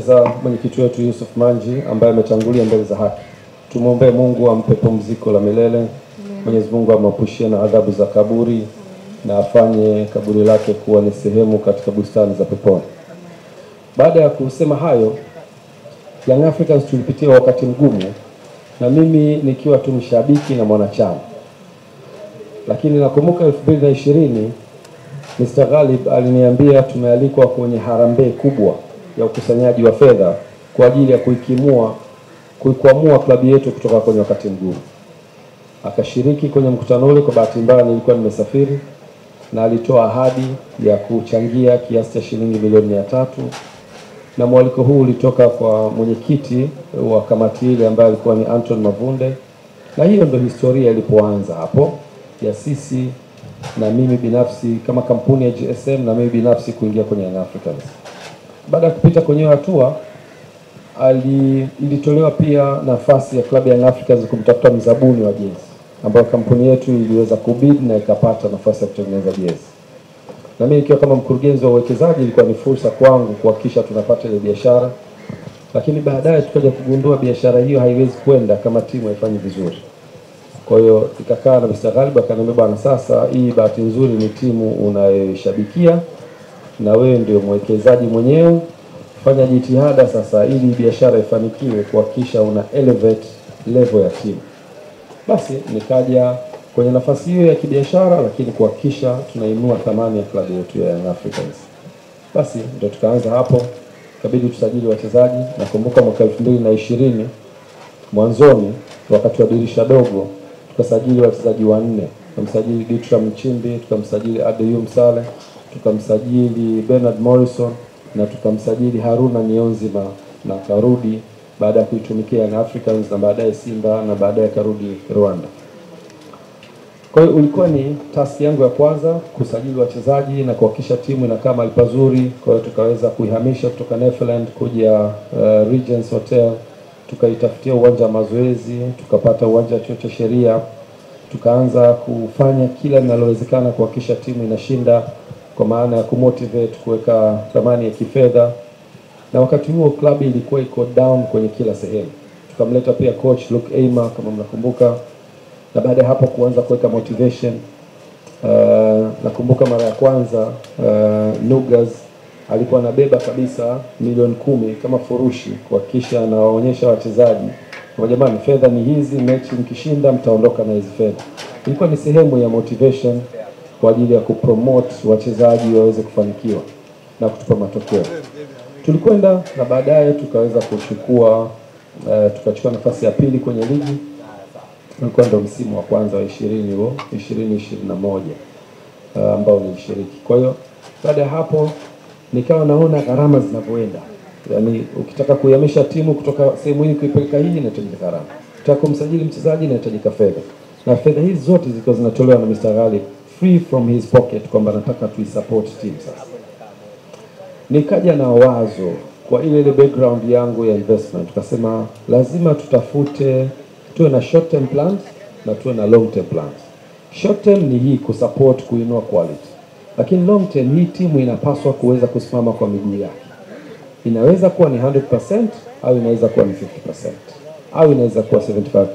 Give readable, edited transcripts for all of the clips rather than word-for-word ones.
za mwenyekiti wetu Yusuf Manji ambaye ametangulia mbele za haki. Tumuombe Mungu ampe pumziko la milele. Mwenyezi Mungu amwapushie na adhabu za kaburi na afanye kaburi lake kuwa ni sehemu katika bustani za peponi. Baada ya kusema hayo, Young Africans tulipitia wakati mgumu, na mimi nikiwa tu mshabiki na mwanachama. Lakini nakumbuka 2020 Mr. Ghalib aliniambia tumealikwa kwenye harambee kubwa ya ukusanyaji wa fedha kwa ajili ya kuikwamua klabu yetu kutoka kwenye wakati mgumu. Akashiriki kwenye mkutano ule. Kwa bahati mbaya nilikuwa nimesafiri, na alitoa ahadi ya kuchangia kiasi cha shilingi milioni 300, na mwaliko huu ulitoka kwa mwenyekiti wa kamati ile ambaye alikuwa ni Anton Mavunde. Na hiyo ndio historia ilipoanza hapo ya sisi na mimi binafsi kama kampuni ya GSM na mimi binafsi kuingia kwenye Young Africans. Baada ya kupita kwenye hatua, ilitolewa pia nafasi ya klabu ya Young Africans kumtafuta mzabuni wa jezi, ambayo kampuni yetu iliweza kubid na ikapata nafasi ya kutengeneza jezi. Na mimi ikiwa kama mkurugenzi wa uwekezaji, ilikuwa ni fursa kwangu kuhakikisha tunapata ile biashara. Lakini baadaye tukaja kugundua biashara hiyo haiwezi kwenda kama timu haifanyi vizuri. Kwa hiyo ikakaa na Mr. Ghalib akaniambia, bwana, sasa hii bahati nzuri ni timu unayoshabikia na wewe ndio mwekezaji mwenyewe, fanya jitihada sasa ili biashara ifanikiwe kuhakikisha una elevate level ya timu. Basi nikaja kwenye nafasi hiyo ya kibiashara, lakini kuhakikisha tunainua thamani ya klabu yetu ya Young Africans. Basi ndio tukaanza hapo, ikabidi tusajili wachezaji. Nakumbuka mwaka 2020 mwanzoni, wakati wa dirisha dogo, tukasajili wachezaji 4. Tukamsajili Ditra Mchimbi, tukamsajili Adeum Saleh, tukamsajili Bernard Morrison, na tukamsajili Haruna Nionzima, na karudi baada ya kuitumikia Young Africans na baadaye Simba na baadaye karudi Rwanda. Kwa hiyo ulikuwa ni task yangu ya kwanza kusajili wachezaji na kuhakikisha timu inakaa mahali pazuri. Kwa hiyo tukaweza kuihamisha kutoka Neverland kuja Regents Hotel, tukaitafutia uwanja wa mazoezi, tukapata uwanja wa chuo cha sheria, tukaanza kufanya kila linalowezekana kuhakikisha timu inashinda, kwa maana ya kumotivate, kuweka thamani ya kifedha. Na wakati huo klabu ilikuwa iko down kwenye kila sehemu. Tukamleta pia coach Luke Aimer kama mnakumbuka, na baada ya hapo kuanza kuweka motivation. Nakumbuka mara ya kwanza Nugas alikuwa anabeba kabisa milioni 10 kama furushi kuhakikisha anawaonyesha wachezaji kwa jamani, fedha ni hizi, mechi mkishinda mtaondoka na hizi fedha. Ilikuwa ni sehemu ya motivation kwa ajili ya kupromote wachezaji waweze kufanikiwa na kutupa matokeo. Tulikwenda na baadaye tukaweza tukachukua nafasi ya pili kwenye ligi. Ulikuwa ndio msimu wa kwanza wa 2021 ambao nilishiriki. Kwa hiyo baada ya hapo nikawa naona gharama zinavyoenda. Yaani ukitaka kuihamisha timu kutoka sehemu hii kuipeleka hii inahitajika gharama. Ukitaka kumsajili mchezaji inahitajika fedha. Na fedha hizi zote zilikuwa zinatolewa na Mr. Ghalib free from his pocket, kwamba nataka tuisupport team sasa. Nikaja na wazo kwa ile background yangu ya investment, tukasema lazima tuwe na short term plans na tuwe na long term plans. Short term ni hii kusupport, kuinua quality. Lakini long term hii timu inapaswa kuweza kusimama kwa miguu yake. Inaweza kuwa ni 100% au inaweza kuwa ni 50% au inaweza kuwa 75%.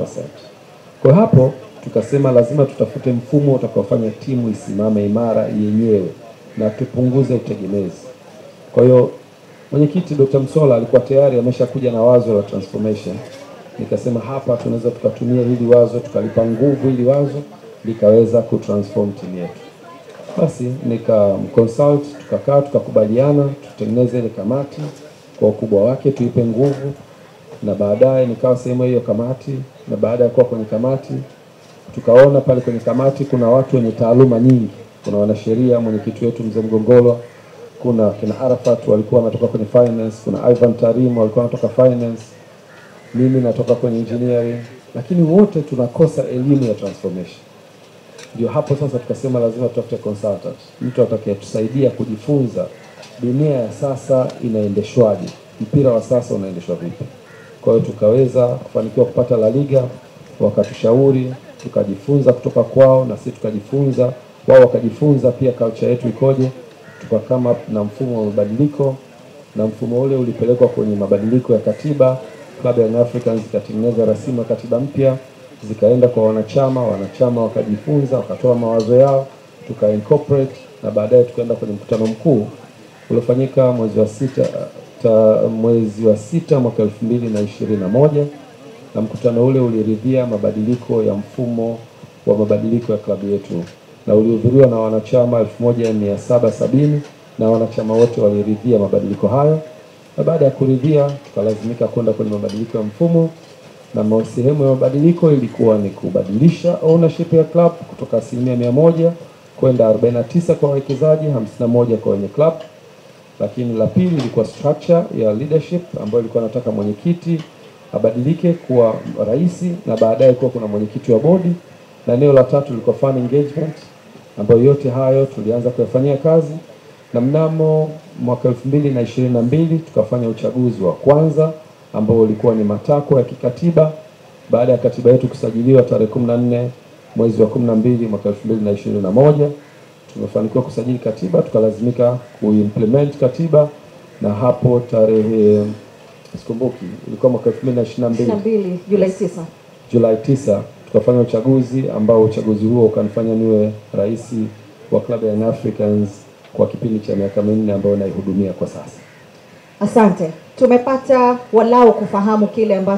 Kwa hapo tukasema lazima tutafute mfumo utakaofanya timu isimame imara yenyewe na tupunguze utegemezi. Kwa hiyo mwenyekiti Dr. Msola alikuwa tayari ameshakuja na wazo la transformation. Nikasema hapa tunaweza tukatumia hili wazo, tukalipa nguvu hili wazo likaweza kutransform timu yetu. Basi nikamconsult, tukakaa tukakubaliana tutengeneze ile kamati kwa ukubwa wake, tuipe nguvu, na baadaye nikawa sehemu hiyo kamati. Na baada ya kuwa kwenye kamati, tukaona pale kwenye kamati kuna watu wenye taaluma nyingi. Kuna wanasheria, mwenyekiti wetu Mzee Mgongolo, kuna kina Arafat walikuwa wanatoka kwenye finance, kuna Ivan Tarim walikuwa wanatoka finance, mimi natoka kwenye engineering, lakini wote tunakosa elimu ya transformation. Ndio hapo sasa tukasema lazima tutafute consultant, mtu atakayetusaidia kujifunza dunia ya sasa inaendeshwaje, mpira wa sasa unaendeshwa vipi. Kwa hiyo tukaweza kufanikiwa kupata La Liga, wakatushauri, tukajifunza kutoka kwao na sisi tukajifunza, wao wakajifunza pia culture yetu ikoje, tukakama na mfumo wa mabadiliko. na mfumo ule ulipelekwa kwenye mabadiliko ya katiba. Club ya Young Africans ikatengeneza rasimu ya katiba mpya, zikaenda kwa wanachama wakajifunza, wakatoa mawazo yao, tuka incorporate, na baadaye tukaenda kwenye mkutano mkuu uliofanyika mwezi wa sita mwaka 2021, na mkutano ule uliridhia mabadiliko ya mfumo wa mabadiliko ya klabu yetu, na ulihudhuriwa na wanachama 1770 na wanachama wote waliridhia mabadiliko hayo. Na baada ya kuridhia tukalazimika kwenda kwenye mabadiliko ya mfumo, na sehemu ya mabadiliko ilikuwa ni kubadilisha ownership ya club kutoka 100% kwenda 49 kwa wawekezaji, 51 kwa wenye club. Lakini la pili ilikuwa structure ya leadership, ambayo ilikuwa nataka mwenyekiti abadilike kuwa rais na baadaye kuwa kuna mwenyekiti wa bodi. Na eneo la tatu ilikuwa fan engagement, ambayo yote hayo tulianza kuyafanyia kazi, na mnamo mwaka 2022 tukafanya uchaguzi wa kwanza ambao ulikuwa ni matakwa ya kikatiba baada ya katiba yetu kusajiliwa tarehe 14 mwezi wa 12 mwaka 2021. Tumefanikiwa kusajili katiba, tukalazimika kuimplement katiba, na hapo tarehe sikumbuki ilikuwa mwaka 2022 Julai 9 tukafanya uchaguzi, ambao uchaguzi huo ukanifanya niwe rais wa Club ya Young Africans kwa kipindi cha miaka 4 ambayo naihudumia kwa sasa. Asante. Tumepata walau kufahamu kile ambacho